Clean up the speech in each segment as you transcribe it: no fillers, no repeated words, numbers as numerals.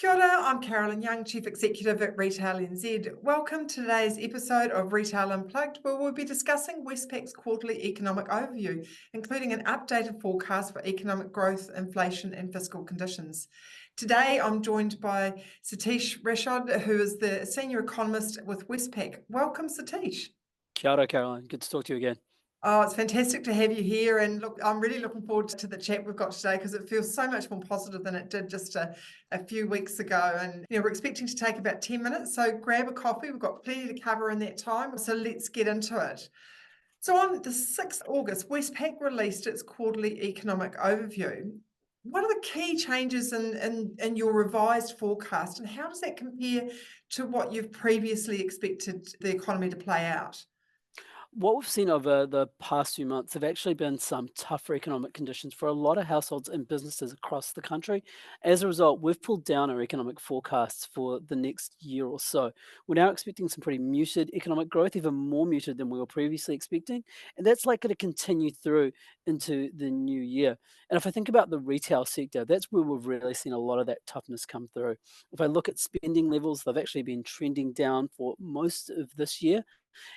Kia ora, I'm Carolyn Young, Chief Executive at Retail NZ. Welcome to today's episode of Retail Unplugged, where we'll be discussing Westpac's quarterly economic overview, including an updated forecast for economic growth, inflation, and fiscal conditions. Today, I'm joined by Satish Ranchhod, who is the Senior Economist with Westpac. Welcome, Satish. Kia ora, Caroline. Good to talk to you again. Oh, it's fantastic to have you here. And look, I'm really looking forward to the chat we've got today because it feels so much more positive than it did just a few weeks ago. And we're expecting to take about 10 minutes. So grab a coffee. We've got plenty to cover in that time. So let's get into it. So on the 6th of August, Westpac released its quarterly economic overview. What are the key changes in your revised forecast, and how does that compare to what you've previously expected the economy to play out? What we've seen over the past few months have actually been some tougher economic conditions for a lot of households and businesses across the country. As a result, we've pulled down our economic forecasts for the next year or so. We're now expecting some pretty muted economic growth, even more muted than we were previously expecting. And that's likely to continue through into the new year. And if I think about the retail sector, that's where we've really seen a lot of that toughness come through. If I look at spending levels, they've actually been trending down for most of this year.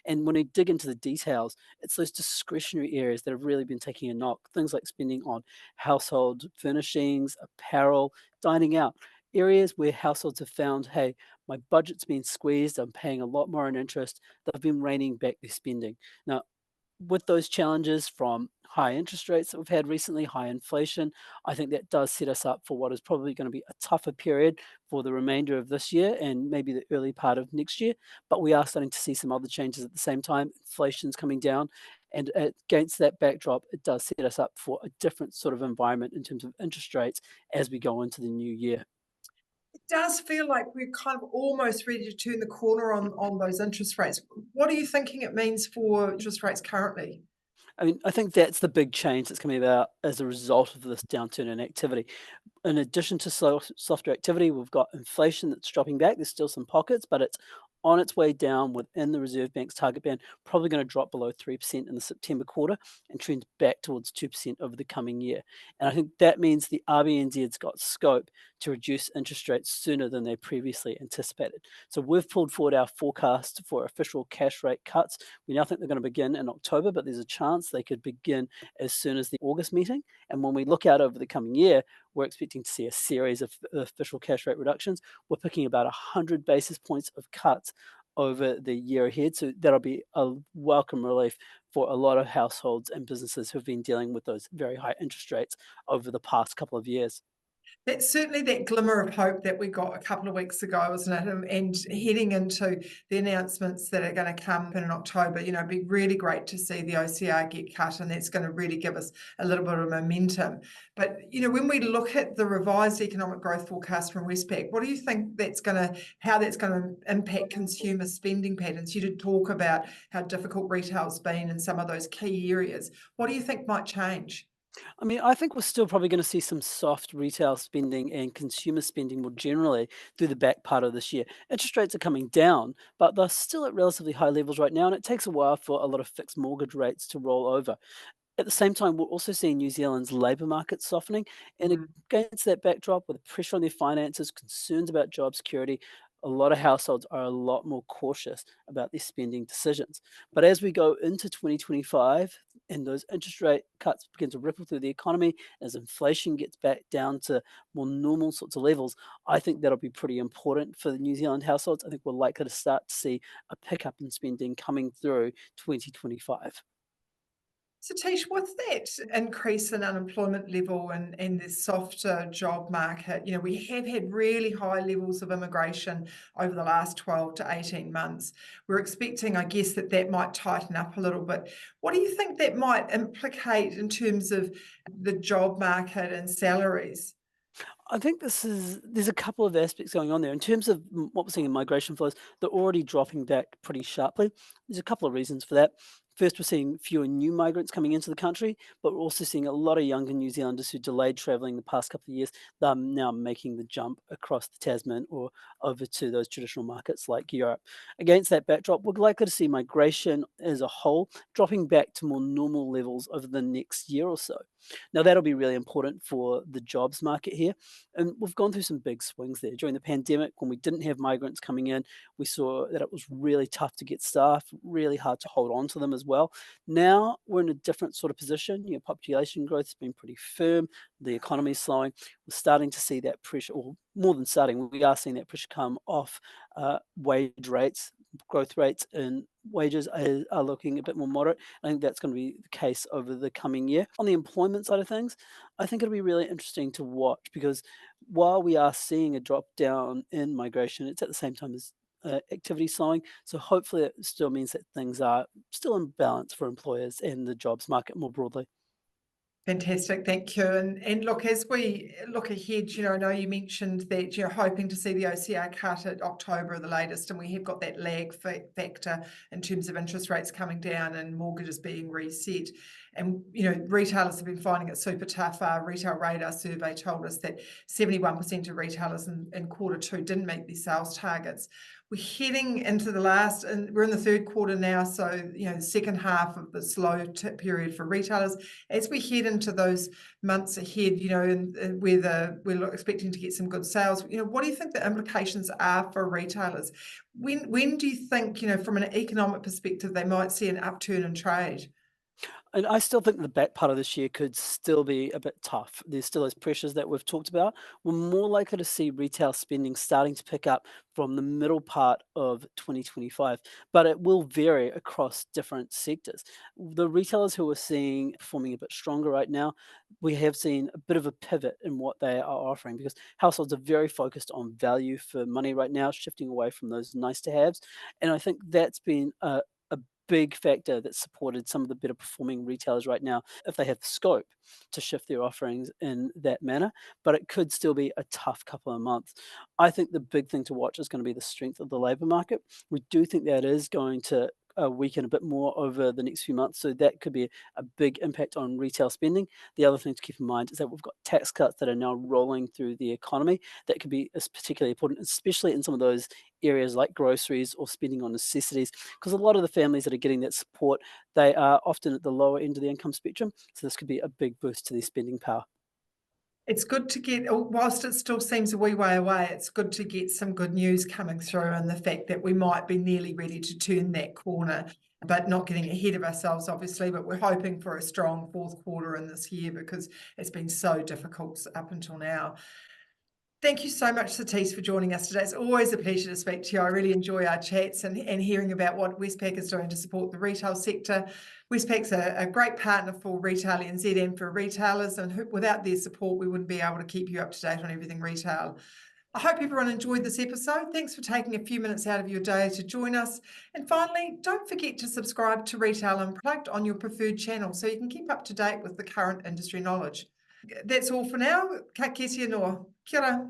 And when we dig into the details, it's those discretionary areas that have really been taking a knock. Things like spending on household furnishings, apparel, dining out. Areas where households have found, hey, my budget's been squeezed, I'm paying a lot more in interest, they've been reining back their spending. Now, with those challenges from high interest rates that we've had recently, high inflation, I think that does set us up for what is probably going to be a tougher period for the remainder of this year and maybe the early part of next year. But we are starting to see some other changes at the same time. Inflation's coming down. And against that backdrop, it does set us up for a different sort of environment in terms of interest rates as we go into the new year. It does feel like we're kind of almost ready to turn the corner on those interest rates. What are you thinking it means for interest rates currently? I mean, I think that's the big change that's coming about as a result of this downturn in activity. In addition to softer activity, we've got inflation that's dropping back. There's still some pockets, but it's on its way down within the Reserve Bank's target band, probably going to drop below 3% in the September quarter and trend back towards 2% over the coming year. And I think that means the RBNZ's got scope to reduce interest rates sooner than they previously anticipated. So we've pulled forward our forecast for official cash rate cuts. We now think they're going to begin in October, but there's a chance they could begin as soon as the August meeting. And when we look out over the coming year, we're expecting to see a series of official cash rate reductions. We're picking about 100 basis points of cuts over the year ahead. So that'll be a welcome relief for a lot of households and businesses who've been dealing with those very high interest rates over the past couple of years. That's certainly that glimmer of hope that we got a couple of weeks ago, wasn't it? And heading into the announcements that are going to come in October, it'd be really great to see the OCR get cut, and that's going to really give us a little bit of momentum. But, when we look at the revised economic growth forecast from Westpac, what do you think how that's going to impact consumer spending patterns? You did talk about how difficult retail's been in some of those key areas. What do you think might change? I mean, I think we're still probably going to see some soft retail spending and consumer spending more generally through the back part of this year. Interest rates are coming down, but they're still at relatively high levels right now, and it takes a while for a lot of fixed mortgage rates to roll over. At the same time, we're also seeing New Zealand's labour market softening. And against that backdrop, with pressure on their finances, concerns about job security, a lot of households are a lot more cautious about their spending decisions. But as we go into 2025 and those interest rate cuts begin to ripple through the economy, as inflation gets back down to more normal sorts of levels, I think that'll be pretty important for the New Zealand households. I think we're likely to start to see a pickup in spending coming through 2025. Satish, with that increase in unemployment level and the softer job market, we have had really high levels of immigration over the last 12 to 18 months. We're expecting, I guess, that might tighten up a little bit. What do you think that might implicate in terms of the job market and salaries? I think there's a couple of aspects going on there. In terms of what we're seeing in migration flows, they're already dropping back pretty sharply. There's a couple of reasons for that. First, we're seeing fewer new migrants coming into the country, but we're also seeing a lot of younger New Zealanders who delayed travelling the past couple of years. They're now making the jump across the Tasman or over to those traditional markets like Europe. Against that backdrop, we're likely to see migration as a whole dropping back to more normal levels over the next year or so. Now, that'll be really important for the jobs market here. And we've gone through some big swings there. During the pandemic, when we didn't have migrants coming in, we saw that it was really tough to get staff, really hard to hold on to them as well. Now we're in a different sort of position. Population growth has been pretty firm. The economy is slowing. We're starting to see that pressure, or more than starting, we are seeing that pressure come off wage rates. Growth rates and wages are looking a bit more moderate. I think that's going to be the case over the coming year. On the employment side of things, I think it'll be really interesting to watch because while we are seeing a drop down in migration, it's at the same time as activity slowing. So hopefully it still means that things are still in balance for employers and the jobs market more broadly. Fantastic, thank you. And look, as we look ahead, I know you mentioned that you're hoping to see the OCR cut at October at the latest, and we have got that lag factor in terms of interest rates coming down and mortgages being reset. And retailers have been finding it super tough. Our Retail Radar survey told us that 71% of retailers in Q2 didn't meet their sales targets. We're heading into the last, and we're in the third quarter now, so the second half of the slow period for retailers. As we head into those months ahead, and we're expecting to get some good sales, what do you think the implications are for retailers? When do you think, from an economic perspective, they might see an upturn in trade? And I still think the back part of this year could still be a bit tough. There's still those pressures that we've talked about. We're more likely to see retail spending starting to pick up from the middle part of 2025, but it will vary across different sectors. The retailers who we're seeing performing a bit stronger right now, we have seen a bit of a pivot in what they are offering because households are very focused on value for money right now, shifting away from those nice to haves. And I think that's been a big factor that supported some of the better performing retailers right now if they have the scope to shift their offerings in that manner. But it could still be a tough couple of months. I think the big thing to watch is going to be the strength of the labour market. We do think that is going to weaken a bit more over the next few months. So that could be a big impact on retail spending. The other thing to keep in mind is that we've got tax cuts that are now rolling through the economy. That could be particularly important, especially in some of those areas like groceries or spending on necessities, because a lot of the families that are getting that support, they are often at the lower end of the income spectrum. So this could be a big boost to their spending power. It's good to get, whilst it still seems a wee way away, it's good to get some good news coming through and the fact that we might be nearly ready to turn that corner, but not getting ahead of ourselves, obviously. But we're hoping for a strong fourth quarter in this year because it's been so difficult up until now. Thank you so much, Satish, for joining us today. It's always a pleasure to speak to you. I really enjoy our chats and hearing about what Westpac is doing to support the retail sector. Westpac's a great partner for Retail NZ and for retailers, and without their support, we wouldn't be able to keep you up to date on everything retail. I hope everyone enjoyed this episode. Thanks for taking a few minutes out of your day to join us. And finally, don't forget to subscribe to Retail Unplugged on your preferred channel so you can keep up to date with the current industry knowledge. That's all for now. Ka kite anō. Kia ora.